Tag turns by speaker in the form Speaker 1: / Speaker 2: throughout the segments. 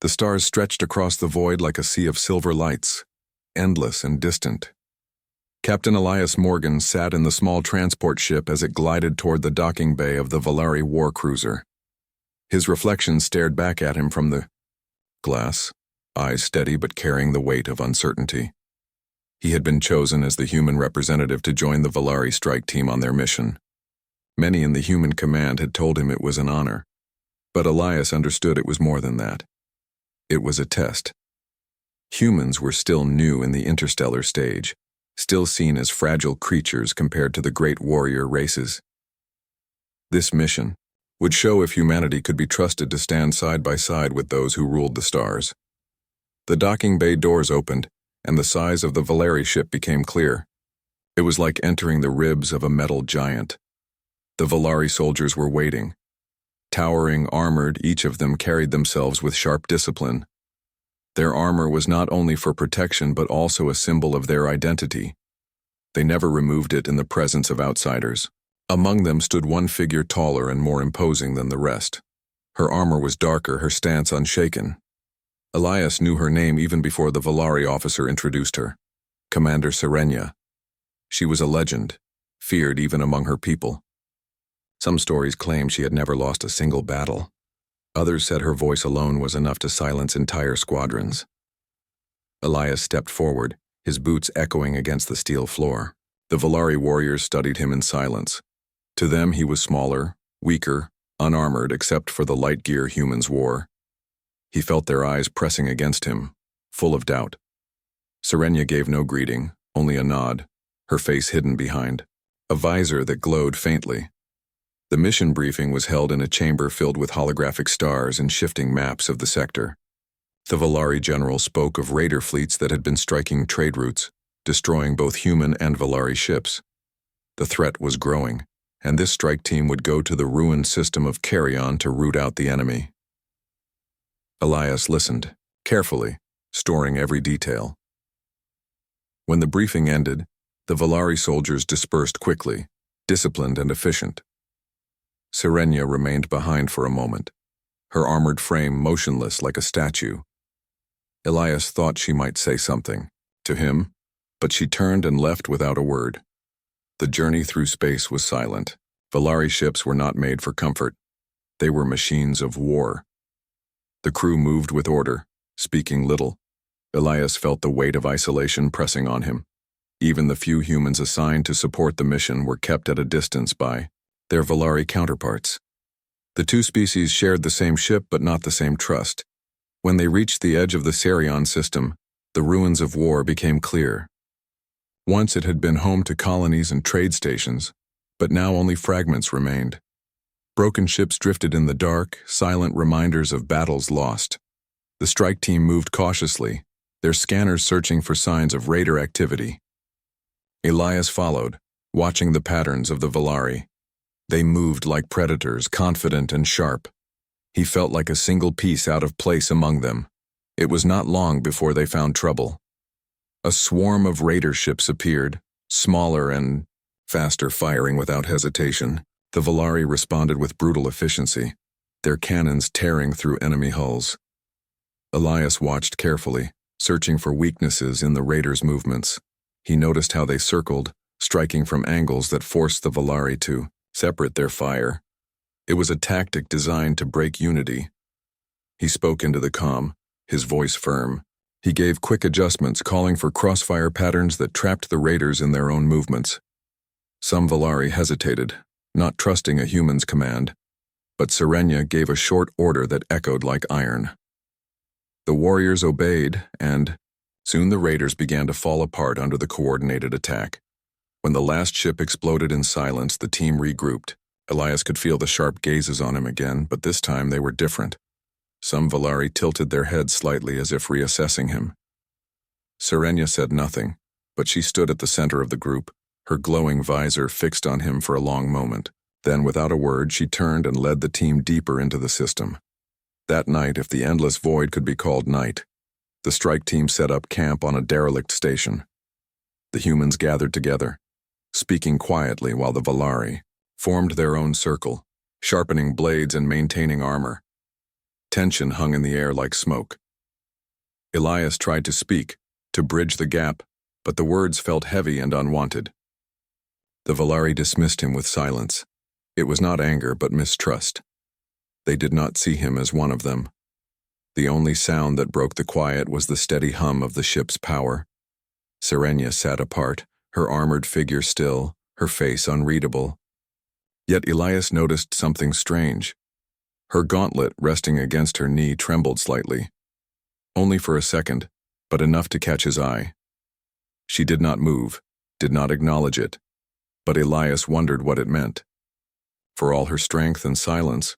Speaker 1: The stars stretched across the void like a sea of silver lights, endless and distant. Captain Elias Morgan sat in the small transport ship as it glided toward the docking bay of the Valari war cruiser. His reflection stared back at him from the glass, eyes steady but carrying the weight of uncertainty. He had been chosen as the human representative to join the Valari strike team on their mission. Many in the human command had told him it was an honor, but Elias understood it was more than that. It was a test. Humans were still new in the interstellar stage, still seen as fragile creatures compared to the great warrior races. This mission would show if humanity could be trusted to stand side by side with those who ruled the stars. The docking bay doors opened, and the size of the Valari ship became clear. It was like entering the ribs of a metal giant. The Valari soldiers were waiting. Towering, armored, each of them carried themselves with sharp discipline. Their armor was not only for protection but also a symbol of their identity. They never removed it in the presence of outsiders. Among them stood one figure taller and more imposing than the rest. Her armor was darker, her stance unshaken. Elias knew her name even before the Valari officer introduced her. Commander Serenia. She was a legend, feared even among her people. Some stories claim she had never lost a single battle. Others said her voice alone was enough to silence entire squadrons. Elias stepped forward, his boots echoing against the steel floor. The Valari warriors studied him in silence. To them he was smaller, weaker, unarmored except for the light gear humans wore. He felt their eyes pressing against him, full of doubt. Serenia gave no greeting, only a nod, her face hidden behind a visor that glowed faintly. The mission briefing was held in a chamber filled with holographic stars and shifting maps of the sector. The Valari general spoke of raider fleets that had been striking trade routes, destroying both human and Valari ships. The threat was growing, and this strike team would go to the ruined system of Carrion to root out the enemy. Elias listened, carefully, storing every detail. When the briefing ended, the Valari soldiers dispersed quickly, disciplined and efficient. Serenia remained behind for a moment, her armored frame motionless like a statue. Elias thought she might say something to him, but she turned and left without a word. The journey through space was silent. Valari ships were not made for comfort. They were machines of war. The crew moved with order, speaking little. Elias felt the weight of isolation pressing on him. Even the few humans assigned to support the mission were kept at a distance by their Valari counterparts. The two species shared the same ship but not the same trust. When they reached the edge of the Carrion system, the ruins of war became clear. Once it had been home to colonies and trade stations, but now only fragments remained. Broken ships drifted in the dark, silent reminders of battles lost. The strike team moved cautiously, their scanners searching for signs of raider activity. Elias followed, watching the patterns of the Valari. They moved like predators, confident and sharp. He felt like a single piece out of place among them. It was not long before they found trouble. A swarm of raider ships appeared, smaller and faster, firing without hesitation. The Valari responded with brutal efficiency, their cannons tearing through enemy hulls. Elias watched carefully, searching for weaknesses in the raiders' movements. He noticed how they circled, striking from angles that forced the Valari to separate their fire. It was a tactic designed to break unity. He spoke into the comm, his voice firm. He gave quick adjustments, calling for crossfire patterns that trapped the raiders in their own movements. Some Valari hesitated, not trusting a human's command, but Serenia gave a short order that echoed like iron. The warriors obeyed, and soon the raiders began to fall apart under the coordinated attack. When the last ship exploded in silence, the team regrouped. Elias could feel the sharp gazes on him again, but this time they were different. Some Valari tilted their heads slightly as if reassessing him. Serenia said nothing, but she stood at the center of the group, her glowing visor fixed on him for a long moment. Then, without a word, she turned and led the team deeper into the system. That night, if the endless void could be called night, the strike team set up camp on a derelict station. The humans gathered together, speaking quietly while the Valari formed their own circle, sharpening blades and maintaining armor. Tension hung in the air like smoke. Elias tried to speak, to bridge the gap, but the words felt heavy and unwanted. The Volari dismissed him with silence. It was not anger but mistrust. They did not see him as one of them. The only sound that broke the quiet was the steady hum of the ship's power. Sirenia sat apart, her armored figure still, her face unreadable. Yet Elias noticed something strange. Her gauntlet resting against her knee trembled slightly. Only for a second, but enough to catch his eye. She did not move, did not acknowledge it, but Elias wondered what it meant. For all her strength and silence,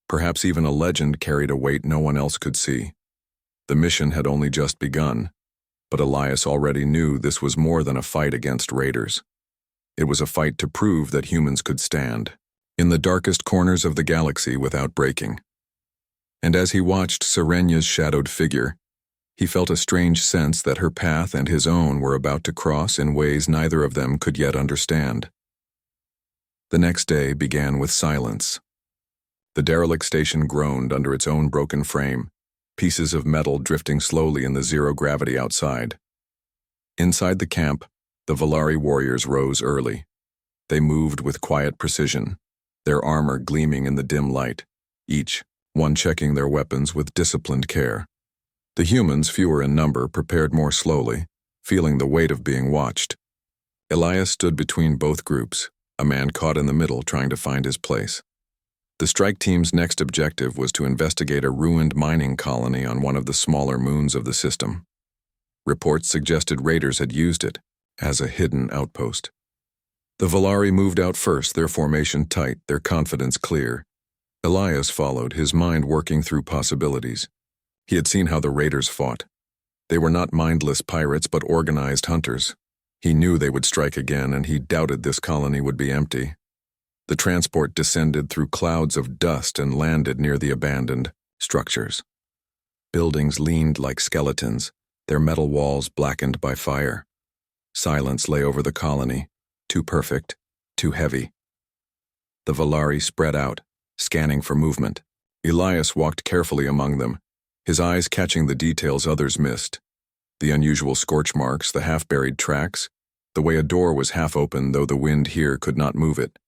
Speaker 1: perhaps even a legend carried a weight no one else could see. The mission had only just begun, but Elias already knew this was more than a fight against raiders. It was a fight to prove that humans could stand in the darkest corners of the galaxy without breaking. And as he watched Sirenia's shadowed figure, he felt a strange sense that her path and his own were about to cross in ways neither of them could yet understand. The next day began with silence. The derelict station groaned under its own broken frame, pieces of metal drifting slowly in the zero gravity outside. Inside the camp, the Volari warriors rose early. They moved with quiet precision, their armor gleaming in the dim light, each one checking their weapons with disciplined care. The humans, fewer in number, prepared more slowly, feeling the weight of being watched. Elias stood between both groups, a man caught in the middle trying to find his place. The strike team's next objective was to investigate a ruined mining colony on one of the smaller moons of the system. Reports suggested raiders had used it as a hidden outpost. The Volari moved out first, their formation tight, their confidence clear. Elias followed, his mind working through possibilities. He had seen how the raiders fought. They were not mindless pirates but organized hunters. He knew they would strike again, and he doubted this colony would be empty. The transport descended through clouds of dust and landed near the abandoned structures. Buildings leaned like skeletons, their metal walls blackened by fire. Silence lay over the colony, too perfect, too heavy. The Volari spread out, scanning for movement. Elias walked carefully among them, his eyes catching the details others missed. The unusual scorch marks, the half-buried tracks, the way a door was half open though the wind here could not move it.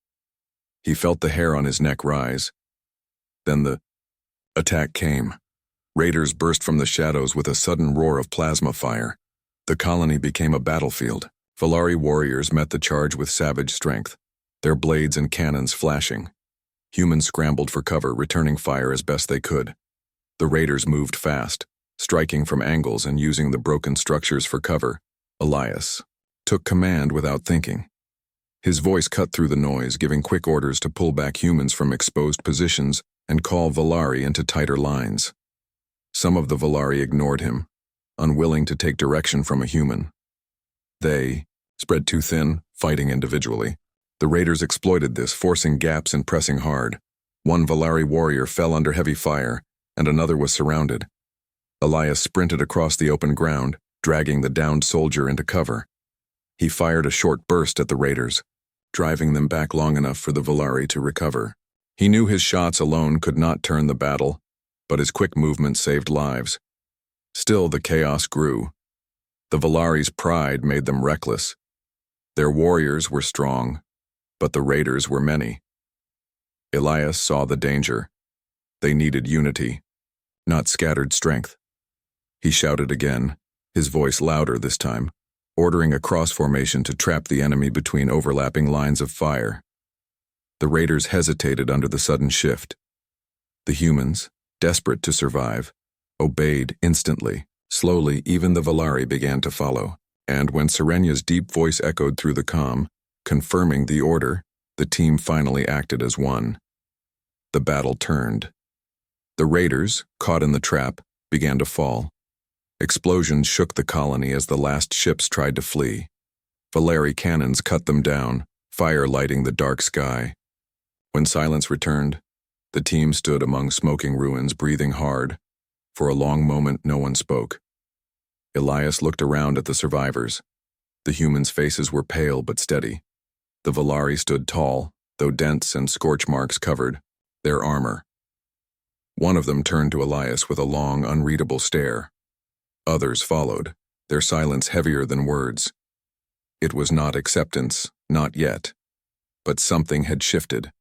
Speaker 1: He felt the hair on his neck rise. Then the attack came. Raiders burst from the shadows with a sudden roar of plasma fire. The colony became a battlefield. Volari warriors met the charge with savage strength, their blades and cannons flashing. Humans scrambled for cover, returning fire as best they could. The raiders moved fast, striking from angles and using the broken structures for cover. Elias took command without thinking. His voice cut through the noise, giving quick orders to pull back humans from exposed positions and call Volari into tighter lines. Some of the Volari ignored him, unwilling to take direction from a human. They, spread too thin, fighting individually. The raiders exploited this, forcing gaps and pressing hard. One Volari warrior fell under heavy fire, and another was surrounded. Elias sprinted across the open ground, dragging the downed soldier into cover. He fired a short burst at the raiders, driving them back long enough for the Volari to recover. He knew his shots alone could not turn the battle, but his quick movement saved lives. Still, the chaos grew. The Volari's pride made them reckless. Their warriors were strong, but the raiders were many. Elias saw the danger. They needed unity, not scattered strength. He shouted again, his voice louder this time, ordering a cross formation to trap the enemy between overlapping lines of fire. The raiders hesitated under the sudden shift. The humans, desperate to survive, obeyed instantly. Slowly, even the Volari began to follow, and when Sirenia's deep voice echoed through the comm, confirming the order, the team finally acted as one. The battle turned. The raiders, caught in the trap, began to fall. Explosions shook the colony as the last ships tried to flee. Volari cannons cut them down, fire lighting the dark sky. When silence returned, the team stood among smoking ruins, breathing hard. For a long moment, no one spoke. Elias looked around at the survivors. The humans' faces were pale but steady. The Volari stood tall, though dents and scorch marks covered their armor. One of them turned to Elias with a long, unreadable stare. Others followed, their silence heavier than words. It was not acceptance, not yet. But something had shifted.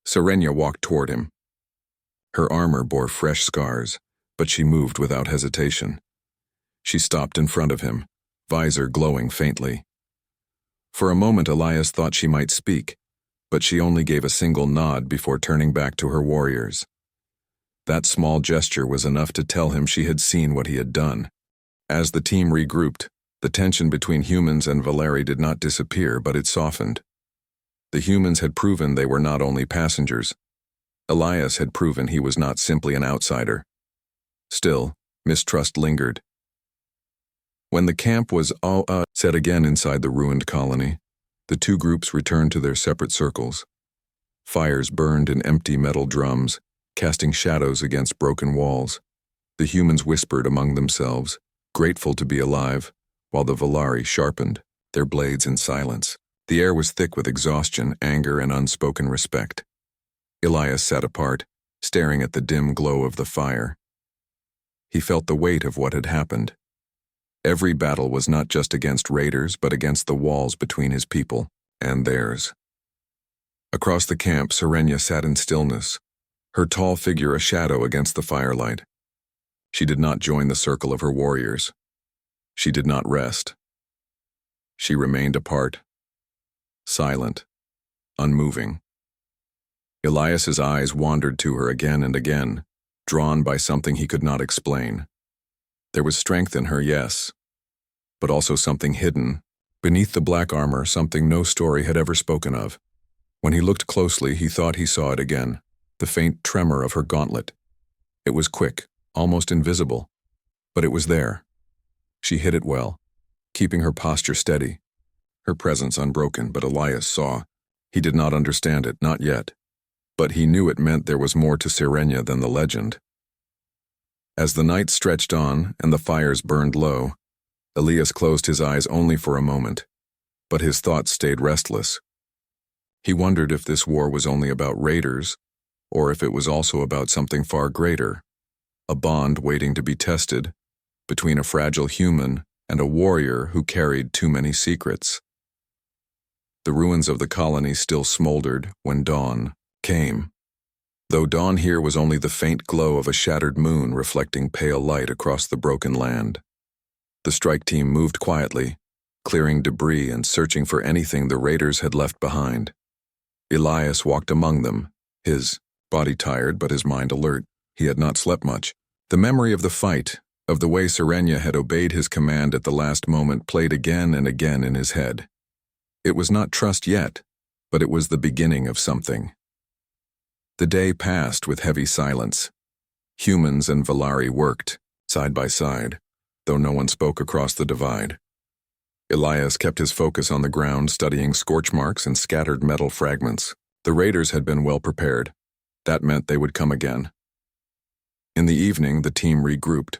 Speaker 1: Serenia walked toward him. Her armor bore fresh scars, but she moved without hesitation. She stopped in front of him, visor glowing faintly. For a moment Elias thought she might speak, but she only gave a single nod before turning back to her warriors. That small gesture was enough to tell him she had seen what he had done. As the team regrouped, the tension between humans and Valeri did not disappear, but it softened. The humans had proven they were not only passengers. Elias had proven he was not simply an outsider. Still, mistrust lingered. When the camp was all set again inside the ruined colony, the two groups returned to their separate circles. Fires burned in empty metal drums, casting shadows against broken walls. The humans whispered among themselves, grateful to be alive, while the Valeri sharpened their blades in silence. The air was thick with exhaustion, anger, and unspoken respect. Elias sat apart, staring at the dim glow of the fire. He felt the weight of what had happened. Every battle was not just against raiders, but against the walls between his people and theirs. Across the camp, Serenia sat in stillness, her tall figure a shadow against the firelight. She did not join the circle of her warriors. She did not rest. She remained apart, silent, unmoving. Elias's eyes wandered to her again and again, drawn by something he could not explain. There was strength in her, yes, but also something hidden. Beneath the black armor, something no story had ever spoken of. When he looked closely, he thought he saw it again, the faint tremor of her gauntlet. It was quick, almost invisible, but it was there. She hid it well, keeping her posture steady, her presence unbroken, but Elias saw. He did not understand it, not yet, but he knew it meant there was more to Serenia than the legend. As the night stretched on and the fires burned low, Elias closed his eyes only for a moment, but his thoughts stayed restless. He wondered if this war was only about raiders, or if it was also about something far greater, a bond waiting to be tested between a fragile human and a warrior who carried too many secrets. The ruins of the colony still smoldered when dawn came, though dawn here was only the faint glow of a shattered moon reflecting pale light across the broken land. The strike team moved quietly, clearing debris and searching for anything the raiders had left behind. Elias walked among them, his body tired but his mind alert. He had not slept much. The memory of the fight, of the way Serenia had obeyed his command at the last moment, played again and again in his head. It was not trust yet, but it was the beginning of something. The day passed with heavy silence. Humans and Valeri worked, side by side, though no one spoke across the divide. Elias kept his focus on the ground, studying scorch marks and scattered metal fragments. The raiders had been well prepared. That meant they would come again. In the evening, the team regrouped.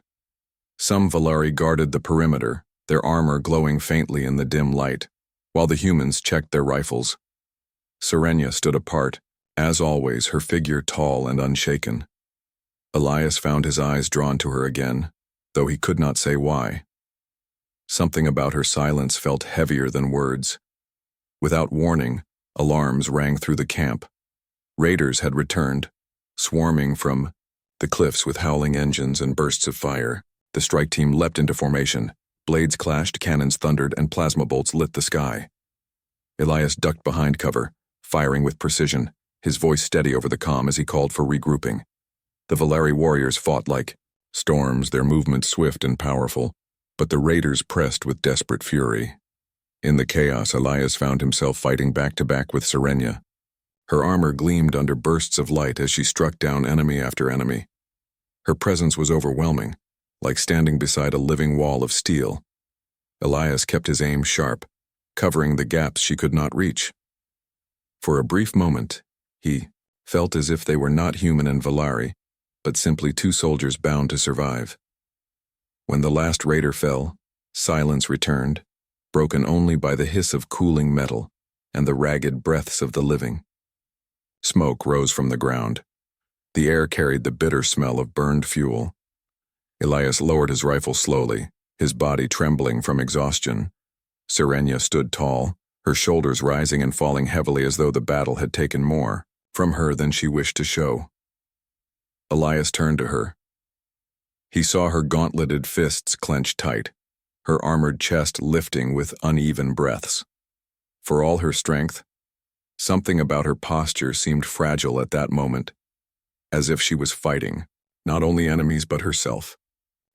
Speaker 1: Some Valeri guarded the perimeter, their armor glowing faintly in the dim light, while the humans checked their rifles. Serenia stood apart, as always, her figure tall and unshaken. Elias found his eyes drawn to her again, though he could not say why. Something about her silence felt heavier than words. Without warning, alarms rang through the camp. Raiders had returned, swarming from the cliffs with howling engines and bursts of fire. The strike team leapt into formation. Blades clashed, cannons thundered, and plasma bolts lit the sky. Elias ducked behind cover, firing with precision, his voice steady over the comm as he called for regrouping. The Valeri warriors fought like storms, their movements swift and powerful, but the raiders pressed with desperate fury. In the chaos, Elias found himself fighting back-to-back with Serenia. Her armor gleamed under bursts of light as she struck down enemy after enemy. Her presence was overwhelming, like standing beside a living wall of steel. Elias kept his aim sharp, covering the gaps she could not reach. For a brief moment, he felt as if they were not human and Valeri, but simply two soldiers bound to survive. When the last raider fell, silence returned, broken only by the hiss of cooling metal and the ragged breaths of the living. Smoke rose from the ground. The air carried the bitter smell of burned fuel. Elias lowered his rifle slowly, his body trembling from exhaustion. Sirenia stood tall, her shoulders rising and falling heavily as though the battle had taken more from her than she wished to show. Elias turned to her. He saw her gauntleted fists clenched tight, her armored chest lifting with uneven breaths. For all her strength, something about her posture seemed fragile at that moment, as if she was fighting, not only enemies but herself.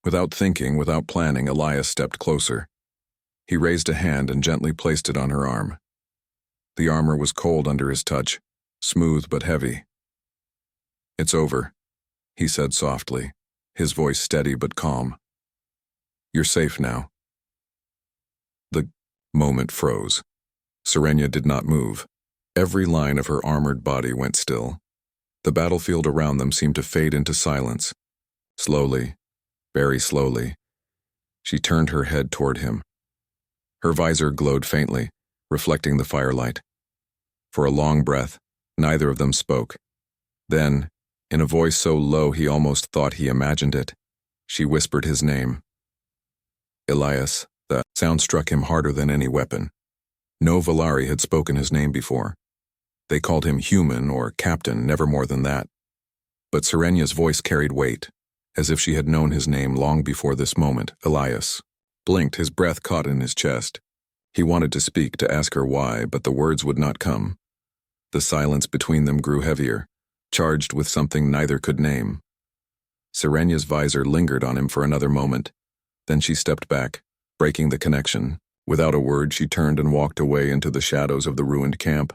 Speaker 1: Without thinking, without planning, Elias stepped closer. He raised a hand and gently placed it on her arm. The armor was cold under his touch, smooth but heavy. "It's over," he said softly, his voice steady but calm. "You're safe now." The moment froze. Sirenia did not move. Every line of her armored body went still. The battlefield around them seemed to fade into silence. Slowly, very slowly, she turned her head toward him. Her visor glowed faintly, reflecting the firelight. For a long breath, neither of them spoke. Then, in a voice so low he almost thought he imagined it, she whispered his name. Elias. The sound struck him harder than any weapon. No Valari had spoken his name before. They called him human or captain, never more than that. But Sirenia's voice carried weight, as if she had known his name long before this moment. Elias blinked, his breath caught in his chest. He wanted to speak, to ask her why, but the words would not come. The silence between them grew heavier, charged with something neither could name. Sirenia's visor lingered on him for another moment. Then she stepped back, breaking the connection. Without a word, she turned and walked away into the shadows of the ruined camp.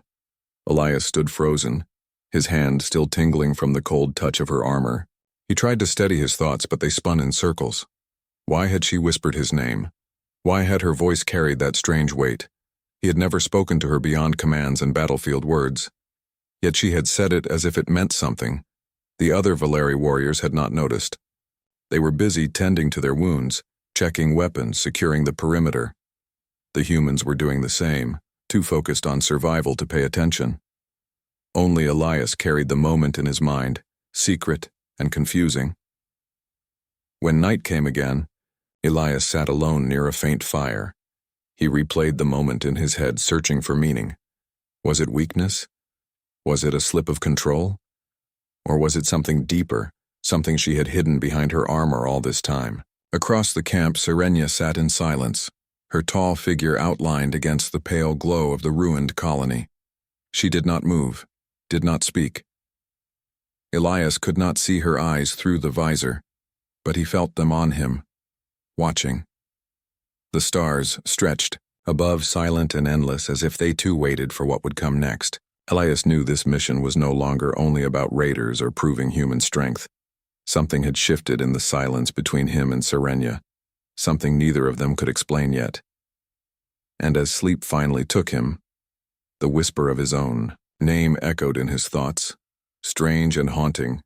Speaker 1: Elias stood frozen, his hand still tingling from the cold touch of her armor. He tried to steady his thoughts, but they spun in circles. Why had she whispered his name? Why had her voice carried that strange weight? He had never spoken to her beyond commands and battlefield words. Yet she had said it as if it meant something. The other Valeri warriors had not noticed. They were busy tending to their wounds, checking weapons, securing the perimeter. The humans were doing the same, too focused on survival to pay attention. Only Elias carried the moment in his mind, secret and confusing. When night came again, Elias sat alone near a faint fire. He replayed the moment in his head, searching for meaning. Was it weakness? Was it a slip of control? Or was it something deeper, something she had hidden behind her armor all this time? Across the camp, Sirenia sat in silence, her tall figure outlined against the pale glow of the ruined colony. She did not move, did not speak. Elias could not see her eyes through the visor, but he felt them on him, watching. The stars stretched above, silent and endless, as if they too waited for what would come next. Elias knew this mission was no longer only about raiders or proving human strength. Something had shifted in the silence between him and Sirenia, something neither of them could explain yet. And as sleep finally took him, the whisper of his own name echoed in his thoughts, strange and haunting,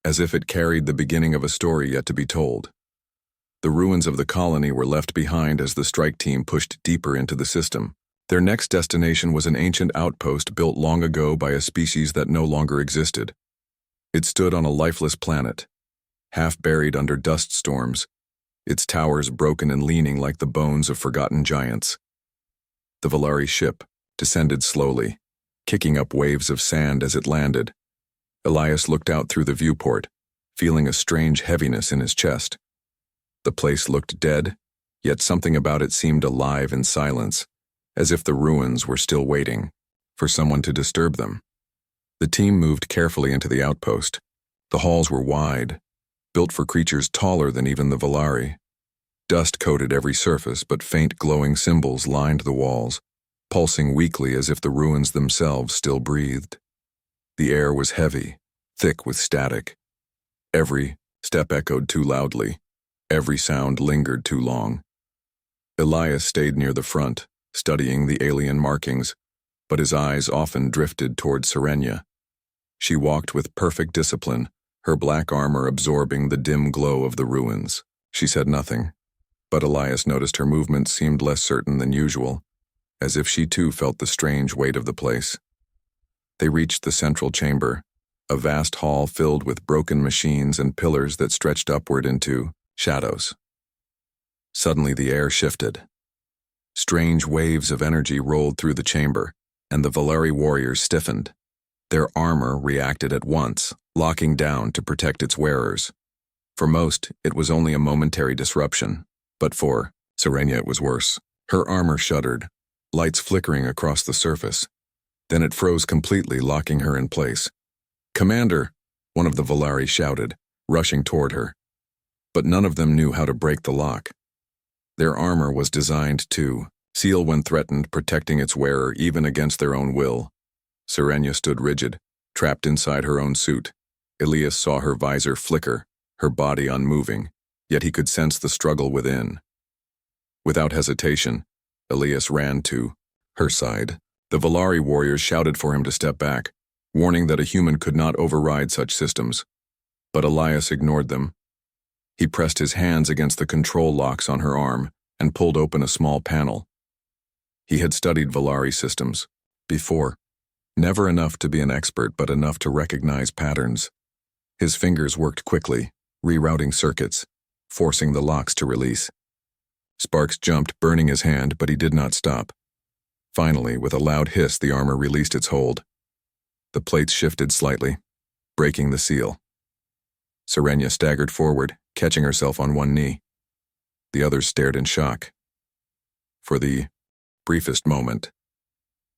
Speaker 1: as if it carried the beginning of a story yet to be told. The ruins of the colony were left behind as the strike team pushed deeper into the system. Their next destination was an ancient outpost built long ago by a species that no longer existed. It stood on a lifeless planet, half buried under dust storms, its towers broken and leaning like the bones of forgotten giants. The Valari ship descended slowly, kicking up waves of sand as it landed. Elias looked out through the viewport, feeling a strange heaviness in his chest. The place looked dead, yet something about it seemed alive in silence, as if the ruins were still waiting for someone to disturb them. The team moved carefully into the outpost. The halls were wide, built for creatures taller than even the Valari. Dust coated every surface, but faint glowing symbols lined the walls, pulsing weakly as if the ruins themselves still breathed. The air was heavy, thick with static. Every step echoed too loudly. Every sound lingered too long. Elias stayed near the front, studying the alien markings, but his eyes often drifted toward Sirenia. She walked with perfect discipline, her black armor absorbing the dim glow of the ruins. She said nothing, but Elias noticed her movements seemed less certain than usual, as if she too felt the strange weight of the place. They reached the central chamber, a vast hall filled with broken machines and pillars that stretched upward into shadows. Suddenly the air shifted. Strange waves of energy rolled through the chamber, and the Valeri warriors stiffened. Their armor reacted at once, locking down to protect its wearers. For most, it was only a momentary disruption, but for Sirenia it was worse. Her armor shuddered, lights flickering across the surface. Then it froze completely, locking her in place. "Commander!" one of the Valeri shouted, rushing toward her. But none of them knew how to break the lock. Their armor was designed to seal when threatened, protecting its wearer even against their own will. Sirenia stood rigid, trapped inside her own suit. Elias saw her visor flicker, her body unmoving, yet he could sense the struggle within. Without hesitation, Elias ran to her side. The Valeri warriors shouted for him to step back, warning that a human could not override such systems. But Elias ignored them. He pressed his hands against the control locks on her arm and pulled open a small panel. He had studied Valeri systems before, never enough to be an expert but enough to recognize patterns. His fingers worked quickly, rerouting circuits, forcing the locks to release. Sparks jumped, burning his hand, but he did not stop. Finally, with a loud hiss, the armor released its hold. The plates shifted slightly, breaking the seal. Sirenia staggered forward, catching herself on one knee. The others stared in shock. For the briefest moment.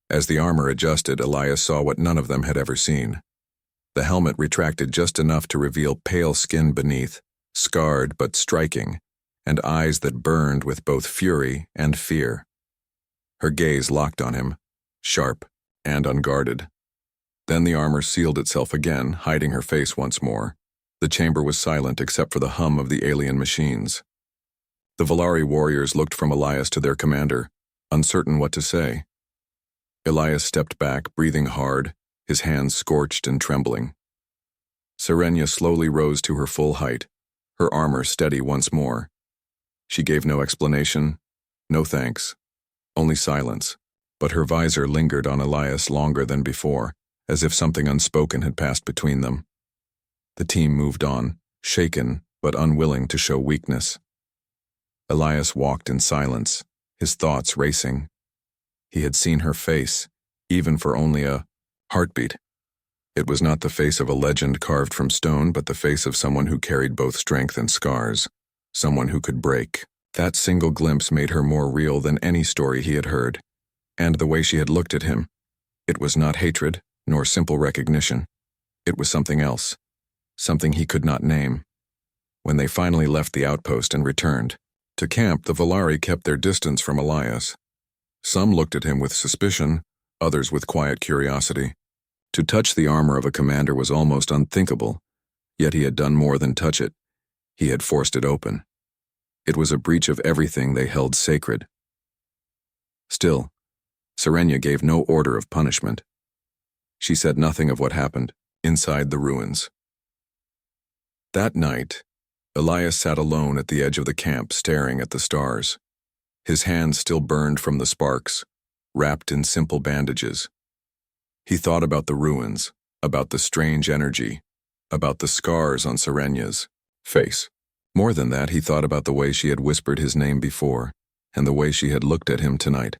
Speaker 1: As the armor adjusted, Elias saw what none of them had ever seen. The helmet retracted just enough to reveal pale skin beneath, scarred but striking, and eyes that burned with both fury and fear. Her gaze locked on him, sharp and unguarded. Then the armor sealed itself again, hiding her face once more. The chamber was silent except for the hum of the alien machines. The Valeri warriors looked from Elias to their commander, uncertain what to say. Elias stepped back, breathing hard, his hands scorched and trembling. Sirenia slowly rose to her full height, her armor steady once more. She gave no explanation, no thanks, only silence, but her visor lingered on Elias longer than before, as if something unspoken had passed between them. The team moved on, shaken but unwilling to show weakness. Elias walked in silence, his thoughts racing. He had seen her face, even for only a heartbeat. It was not the face of a legend carved from stone, but the face of someone who carried both strength and scars, someone who could break. That single glimpse made her more real than any story he had heard, and the way she had looked at him. It was not hatred, nor simple recognition. It was something else, something he could not name. When they finally left the outpost and returned to camp, the Valeri kept their distance from Elias. Some looked at him with suspicion, others with quiet curiosity. To touch the armor of a commander was almost unthinkable, yet he had done more than touch it. He had forced it open. It was a breach of everything they held sacred. Still, Sirenia gave no order of punishment. She said nothing of what happened inside the ruins. That night, Elias sat alone at the edge of the camp, staring at the stars. His hands still burned from the sparks, wrapped in simple bandages. He thought about the ruins, about the strange energy, about the scars on Sirenia's face. More than that, he thought about the way she had whispered his name before, and the way she had looked at him tonight.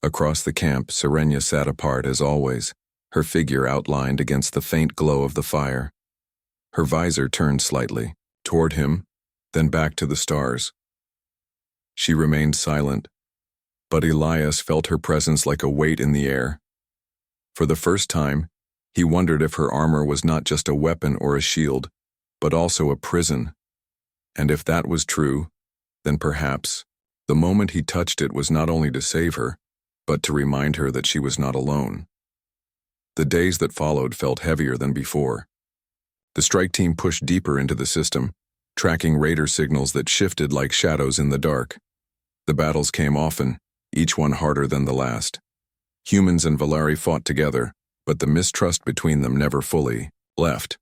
Speaker 1: Across the camp, Sirenia sat apart as always, her figure outlined against the faint glow of the fire. Her visor turned slightly, toward him, then back to the stars. She remained silent, but Elias felt her presence like a weight in the air. For the first time, he wondered if her armor was not just a weapon or a shield, but also a prison. And if that was true, then perhaps the moment he touched it was not only to save her, but to remind her that she was not alone. The days that followed felt heavier than before. The strike team pushed deeper into the system, tracking radar signals that shifted like shadows in the dark. The battles came often, each one harder than the last. Humans and Valeri fought together, but the mistrust between them never fully left.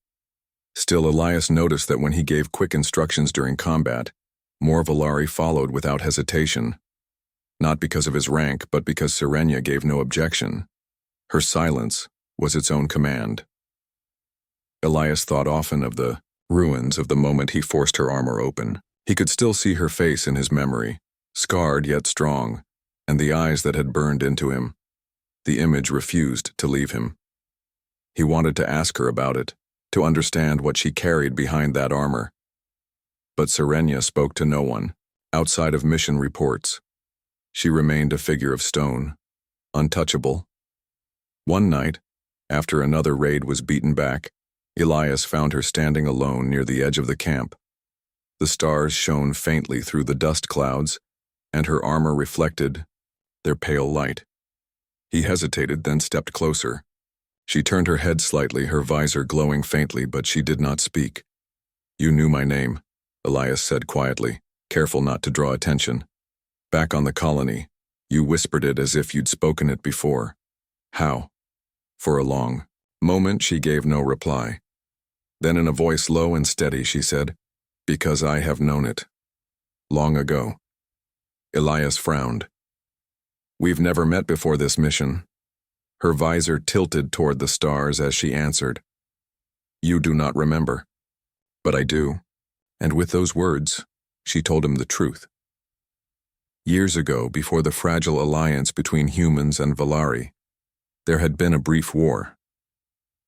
Speaker 1: Still, Elias noticed that when he gave quick instructions during combat, more Valeri followed without hesitation. Not because of his rank, but because Sirenia gave no objection. Her silence was its own command. Elias thought often of the ruins of the moment he forced her armor open. He could still see her face in his memory, scarred yet strong, and the eyes that had burned into him. The image refused to leave him. He wanted to ask her about it, to understand what she carried behind that armor. But Serenia spoke to no one, outside of mission reports. She remained a figure of stone, untouchable. One night, after another raid was beaten back, Elias found her standing alone near the edge of the camp. The stars shone faintly through the dust clouds, and her armor reflected their pale light. He hesitated, then stepped closer. She turned her head slightly, her visor glowing faintly, but she did not speak. "You knew my name," Elias said quietly, careful not to draw attention. "Back on the colony, you whispered it as if you'd spoken it before. How?" For a long moment she gave no reply. Then in a voice low and steady she said, "Because I have known it. Long ago." Elias frowned. "We've never met before this mission." Her visor tilted toward the stars as she answered, "You do not remember. But I do." And with those words, she told him the truth. Years ago, before the fragile alliance between humans and Valari, there had been a brief war.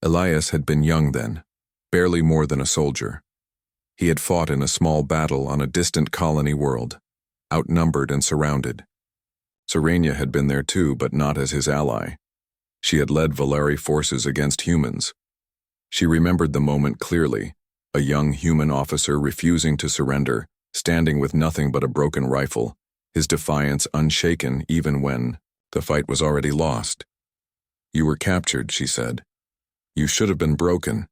Speaker 1: Elias had been young then, barely more than a soldier. He had fought in a small battle on a distant colony world, outnumbered and surrounded. Serenia had been there too, but not as his ally. She had led Valari forces against humans. She remembered the moment clearly, a young human officer refusing to surrender, standing with nothing but a broken rifle, his defiance unshaken even when the fight was already lost. "You were captured," she said. "You should have been broken.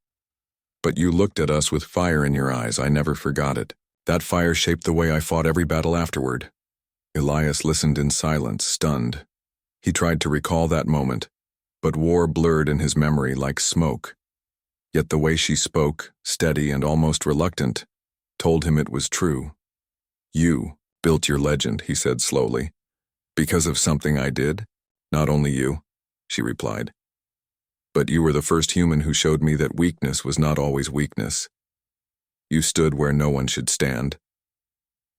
Speaker 1: But you looked at us with fire in your eyes. I never forgot it. That fire shaped the way I fought every battle afterward." Elias listened in silence, stunned. He tried to recall that moment, but war blurred in his memory like smoke. Yet the way she spoke, steady and almost reluctant, told him it was true. "You built your legend," he said slowly. "Because of something I did? Not only you," she replied. "But you were the first human who showed me that weakness was not always weakness. You stood where no one should stand.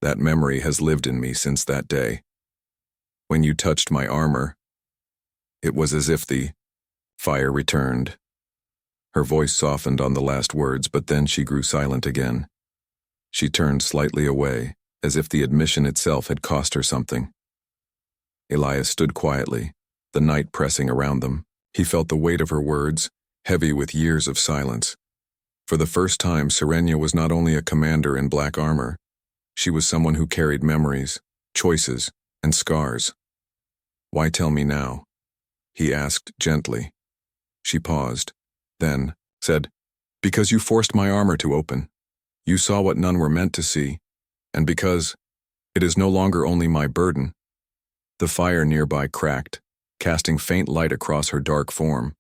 Speaker 1: That memory has lived in me since that day. When you touched my armor, it was as if the fire returned." Her voice softened on the last words, but then she grew silent again. She turned slightly away, as if the admission itself had cost her something. Elias stood quietly, the night pressing around them. He felt the weight of her words, heavy with years of silence. For the first time, Serenia was not only a commander in black armor. She was someone who carried memories, choices, and scars. "Why tell me now?" he asked gently. She paused, then said, "Because you forced my armor to open. You saw what none were meant to see, and because it is no longer only my burden." The fire nearby cracked, casting faint light across her dark form.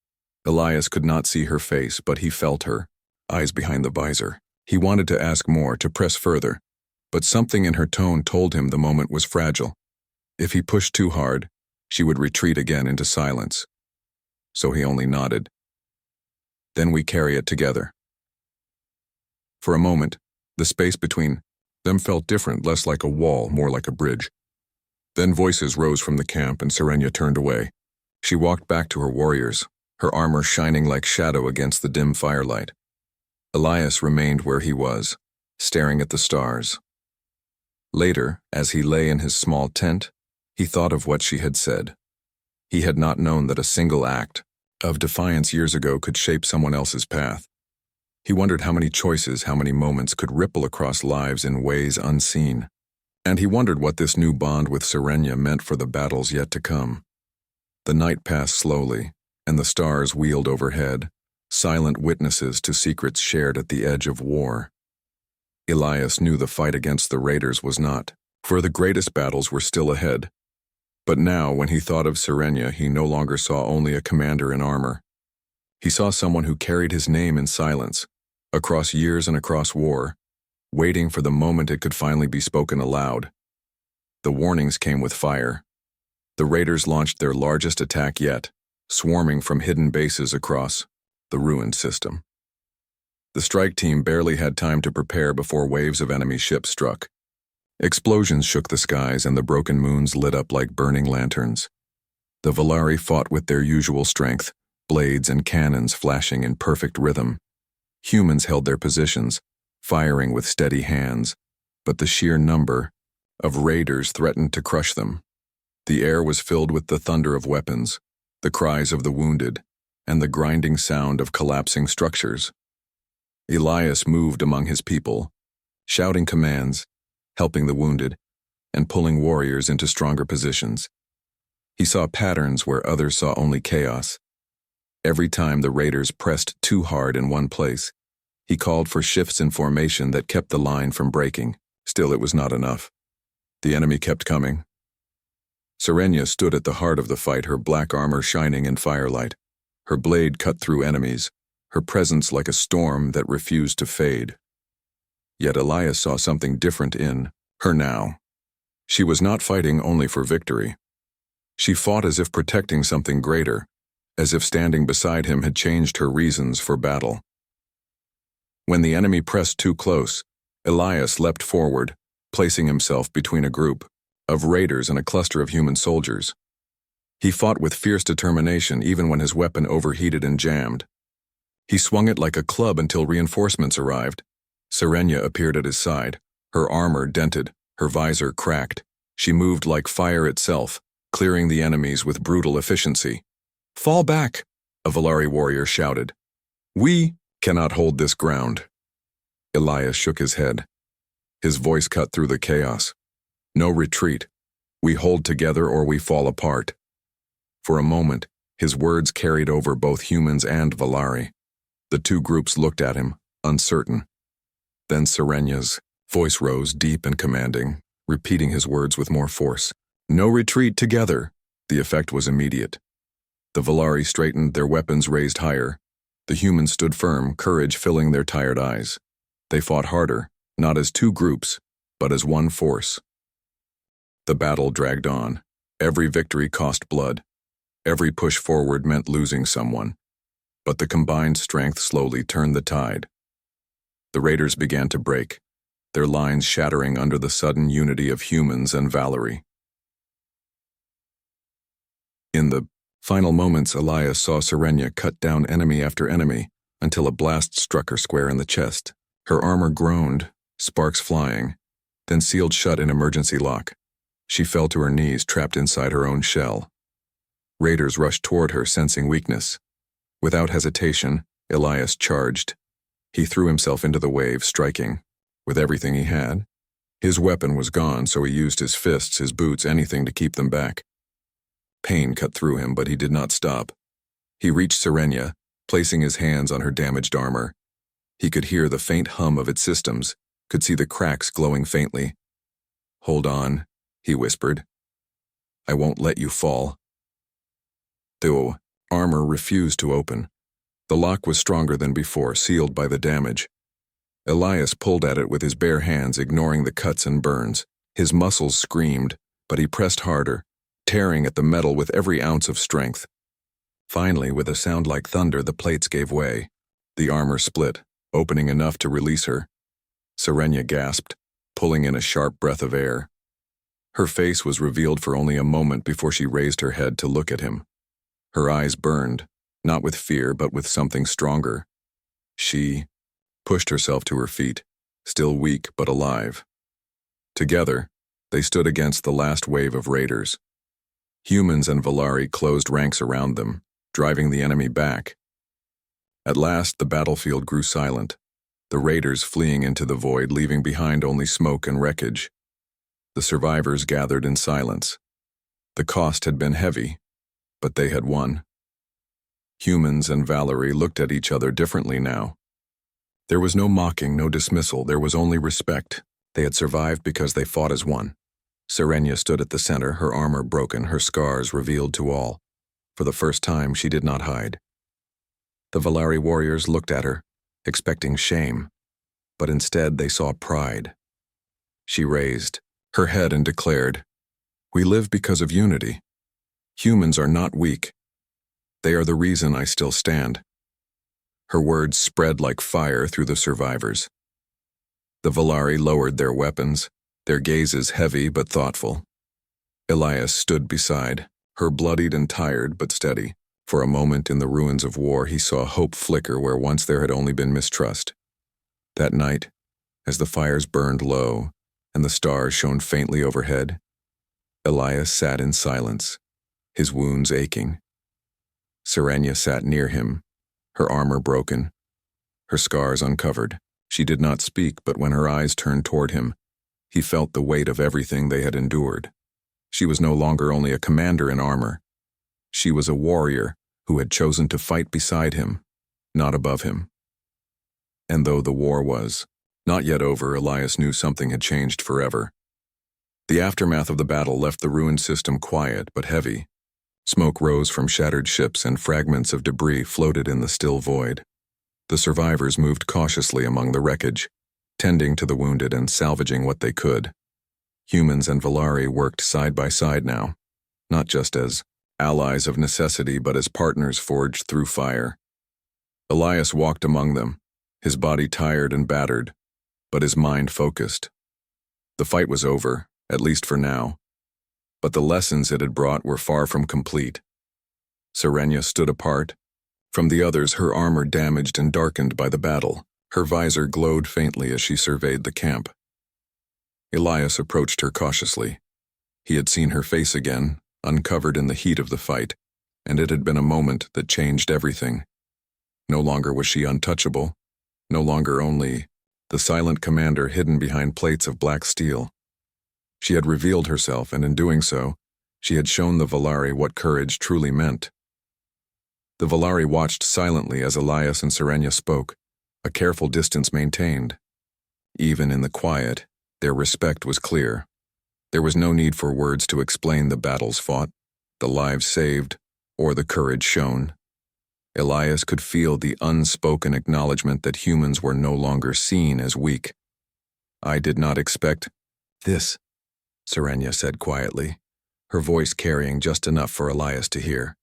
Speaker 1: Elias could not see her face, but he felt her, eyes behind the visor. He wanted to ask more, to press further, but something in her tone told him the moment was fragile. If he pushed too hard, she would retreat again into silence. So he only nodded. "Then we carry it together." For a moment, the space between them felt different, less like a wall, more like a bridge. Then voices rose from the camp and Serenia turned away. She walked back to her warriors, her armor shining like shadow against the dim firelight. Elias remained where he was, staring at the stars. Later, as he lay in his small tent, he thought of what she had said. He had not known that a single act of defiance years ago could shape someone else's path. He wondered how many choices, how many moments could ripple across lives in ways unseen. And he wondered what this new bond with Serenia meant for the battles yet to come. The night passed slowly, and the stars wheeled overhead, silent witnesses to secrets shared at the edge of war. Elias knew the fight against the raiders was not, for the greatest battles were still ahead. But now, when he thought of Serenia, he no longer saw only a commander in armor. He saw someone who carried his name in silence, across years and across war, waiting for the moment it could finally be spoken aloud. The warnings came with fire. The raiders launched their largest attack yet, swarming from hidden bases across the ruined system. The strike team barely had time to prepare before waves of enemy ships struck. Explosions shook the skies and the broken moons lit up like burning lanterns. The Volari fought with their usual strength, blades and cannons flashing in perfect rhythm. Humans held their positions, firing with steady hands, but the sheer number of raiders threatened to crush them. The air was filled with the thunder of weapons, the cries of the wounded, and the grinding sound of collapsing structures. Elias moved among his people, shouting commands, helping the wounded, and pulling warriors into stronger positions. He saw patterns where others saw only chaos. Every time the raiders pressed too hard in one place, he called for shifts in formation that kept the line from breaking. Still, it was not enough. The enemy kept coming. Serenia stood at the heart of the fight, her black armor shining in firelight. Her blade cut through enemies, her presence like a storm that refused to fade. Yet Elias saw something different in her now. She was not fighting only for victory. She fought as if protecting something greater, as if standing beside him had changed her reasons for battle. When the enemy pressed too close, Elias leapt forward, placing himself between a group of raiders and a cluster of human soldiers. He fought with fierce determination even when his weapon overheated and jammed. He swung it like a club until reinforcements arrived. Serenia appeared at his side, her armor dented, her visor cracked. She moved like fire itself, clearing the enemies with brutal efficiency. "Fall back," a Volari warrior shouted. "We cannot hold this ground." Elias shook his head. His voice cut through the chaos. "No retreat. We hold together or we fall apart." For a moment, his words carried over both humans and Volari. The two groups looked at him, uncertain. Then Serenia's voice rose deep and commanding, repeating his words with more force. "No retreat, together." The effect was immediate. The Volari straightened, their weapons raised higher. The humans stood firm, courage filling their tired eyes. They fought harder, not as two groups, but as one force. The battle dragged on. Every victory cost blood. Every push forward meant losing someone. But the combined strength slowly turned the tide. The raiders began to break, their lines shattering under the sudden unity of humans and Valerie. In the final moments, Elias saw Serenia cut down enemy after enemy until a blast struck her square in the chest. Her armor groaned, sparks flying, then sealed shut in emergency lock. She fell to her knees, trapped inside her own shell. Raiders rushed toward her, sensing weakness. Without hesitation, Elias charged. He threw himself into the wave, striking with everything he had. His weapon was gone, so he used his fists, his boots, anything to keep them back. Pain cut through him, but he did not stop. He reached Serenia, placing his hands on her damaged armor. He could hear the faint hum of its systems, could see the cracks glowing faintly. "Hold on," he whispered. "I won't let you fall." The armor refused to open. The lock was stronger than before, sealed by the damage. Elias pulled at it with his bare hands, ignoring the cuts and burns. His muscles screamed, but he pressed harder, tearing at the metal with every ounce of strength. Finally, with a sound like thunder, the plates gave way. The armor split, opening enough to release her. Serenia gasped, pulling in a sharp breath of air. Her face was revealed for only a moment before she raised her head to look at him. Her eyes burned, not with fear but with something stronger. She pushed herself to her feet, still weak but alive. Together, they stood against the last wave of raiders. Humans and Volari closed ranks around them, driving the enemy back. At last, the battlefield grew silent, the raiders fleeing into the void, leaving behind only smoke and wreckage. The survivors gathered in silence. The cost had been heavy, but they had won. Humans and Valerie looked at each other differently now. There was no mocking, no dismissal, there was only respect. They had survived because they fought as one. Serenia stood at the center, her armor broken, her scars revealed to all. For the first time, she did not hide. The Volari warriors looked at her, expecting shame, but instead they saw pride. She raised her head and declared, "We live because of unity. Humans are not weak. They are the reason I still stand." Her words spread like fire through the survivors. The Volari lowered their weapons, their gazes heavy but thoughtful. Elias stood beside, her bloodied and tired but steady. For a moment in the ruins of war he saw hope flicker where once there had only been mistrust. That night, as the fires burned low and the stars shone faintly overhead, Elias sat in silence, his wounds aching. Serenia sat near him, her armor broken, her scars uncovered. She did not speak, but when her eyes turned toward him, he felt the weight of everything they had endured. She was no longer only a commander in armor. She was a warrior who had chosen to fight beside him, not above him. And though the war was not yet over, Elias knew something had changed forever. The aftermath of the battle left the ruined system quiet but heavy. Smoke rose from shattered ships and fragments of debris floated in the still void. The survivors moved cautiously among the wreckage, tending to the wounded and salvaging what they could. Humans and Volari worked side by side now, not just as allies of necessity but as partners forged through fire. Elias walked among them, his body tired and battered, but his mind focused. The fight was over, at least for now, but the lessons it had brought were far from complete. Serenia stood apart from the others, her armor damaged and darkened by the battle. Her visor glowed faintly as she surveyed the camp. Elias approached her cautiously. He had seen her face again, uncovered in the heat of the fight, and it had been a moment that changed everything. No longer was she untouchable, no longer only the silent commander hidden behind plates of black steel. She had revealed herself, and in doing so, she had shown the Volari what courage truly meant. The Volari watched silently as Elias and Serenia spoke, a careful distance maintained. Even in the quiet, their respect was clear. There was no need for words to explain the battles fought, the lives saved, or the courage shown. Elias could feel the unspoken acknowledgement that humans were no longer seen as weak. "I did not expect this," Serenia said quietly, her voice carrying just enough for Elias to hear.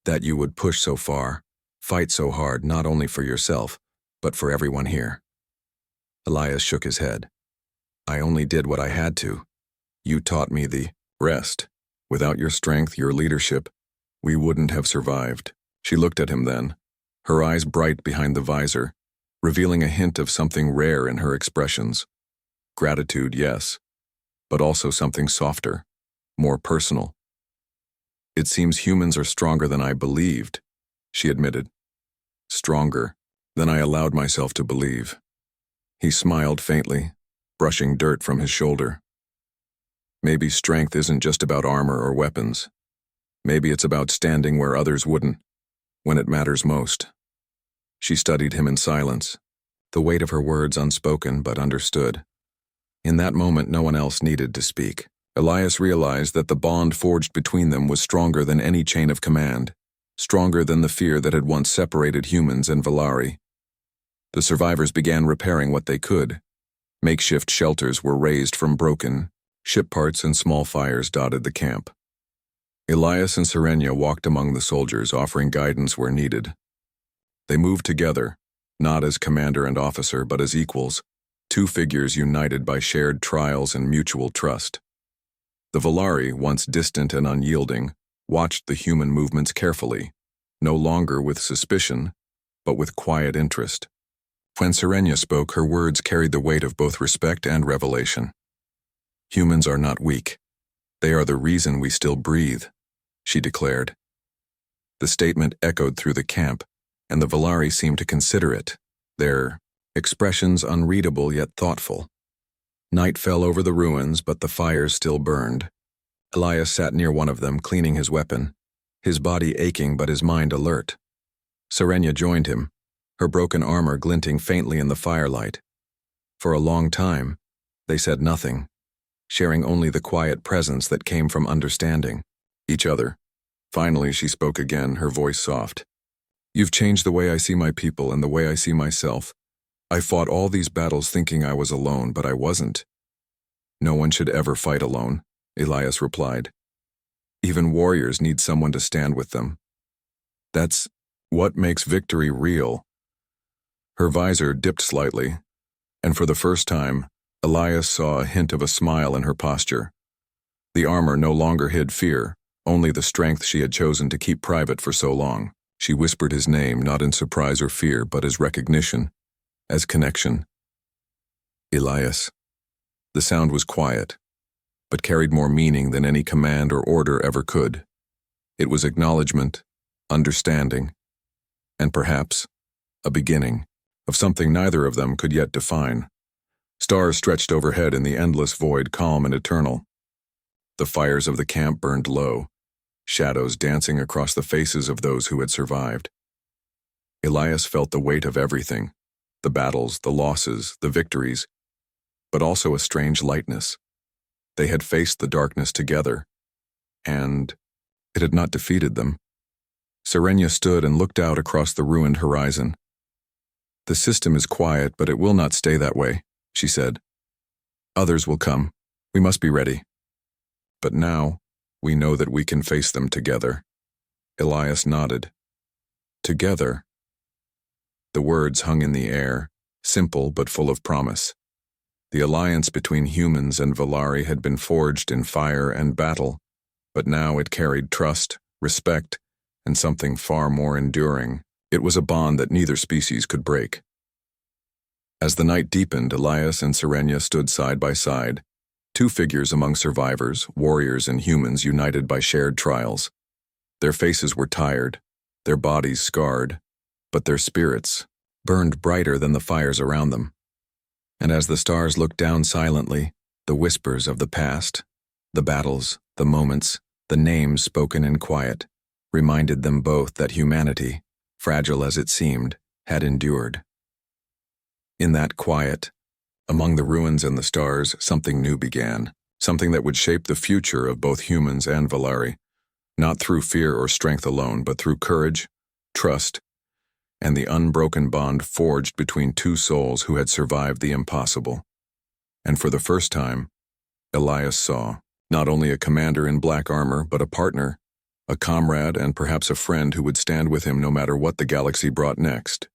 Speaker 1: "That you would push so far, fight so hard, not only for yourself, but for everyone here." Elias shook his head. "I only did what I had to. You taught me the rest. Without your strength, your leadership, we wouldn't have survived." She looked at him then, her eyes bright behind the visor, revealing a hint of something rare in her expressions. Gratitude, yes, but also something softer, more personal. "It seems humans are stronger than I believed," she admitted. "Stronger than I allowed myself to believe." He smiled faintly, brushing dirt from his shoulder. "Maybe strength isn't just about armor or weapons. Maybe it's about standing where others wouldn't, when it matters most." She studied him in silence, the weight of her words unspoken but understood. In that moment, no one else needed to speak. Elias realized that the bond forged between them was stronger than any chain of command, stronger than the fear that had once separated humans and Volari. The survivors began repairing what they could. Makeshift shelters were raised from broken ship parts and small fires dotted the camp. Elias and Serenia walked among the soldiers, offering guidance where needed. They moved together, not as commander and officer, but as equals, two figures united by shared trials and mutual trust. The Volari, once distant and unyielding, watched the human movements carefully, no longer with suspicion, but with quiet interest. When Serenia spoke, her words carried the weight of both respect and revelation. "Humans are not weak. They are the reason we still breathe," she declared. The statement echoed through the camp, and the Volari seemed to consider it, their expressions unreadable yet thoughtful. Night fell over the ruins, but the fires still burned. Elias sat near one of them, cleaning his weapon, his body aching but his mind alert. Serenia joined him, her broken armor glinting faintly in the firelight. For a long time, they said nothing, sharing only the quiet presence that came from understanding each other. Finally, she spoke again, her voice soft. "You've changed the way I see my people and the way I see myself. I fought all these battles thinking I was alone, but I wasn't." "No one should ever fight alone," Elias replied. "Even warriors need someone to stand with them. That's What makes victory real? Her visor dipped slightly, and for the first time, Elias saw a hint of a smile in her posture. The armor no longer hid fear, only the strength she had chosen to keep private for so long. She whispered his name, not in surprise or fear, but as recognition, as connection. Elias. The sound was quiet, but carried more meaning than any command or order ever could. It was acknowledgement, understanding, and perhaps a beginning of something neither of them could yet define. Stars stretched overhead in the endless void, calm and eternal. The fires of the camp burned low, shadows dancing across the faces of those who had survived. Elias felt the weight of everything, the battles, the losses, the victories, but also a strange lightness. They had faced the darkness together, and it had not defeated them. Serenia stood and looked out across the ruined horizon. "The system is quiet, but it will not stay that way," she said. "Others will come. We must be ready. But now, we know that we can face them together." Elias nodded. Together. The words hung in the air, simple but full of promise. The alliance between humans and Valari had been forged in fire and battle, but now it carried trust, respect, and something far more enduring. It was a bond that neither species could break. As the night deepened, Elias and Serenia stood side by side, two figures among survivors, warriors and humans united by shared trials. Their faces were tired, their bodies scarred, but their spirits burned brighter than the fires around them. And as the stars looked down silently, the whispers of the past, the battles, the moments, the names spoken in quiet, reminded them both that humanity, fragile as it seemed, had endured. In that quiet, among the ruins and the stars, something new began, something that would shape the future of both humans and Valari, not through fear or strength alone, but through courage, trust, and the unbroken bond forged between two souls who had survived the impossible. And for the first time, Elias saw not only a commander in black armor, but a partner, a comrade, and perhaps a friend who would stand with him no matter what the galaxy brought next.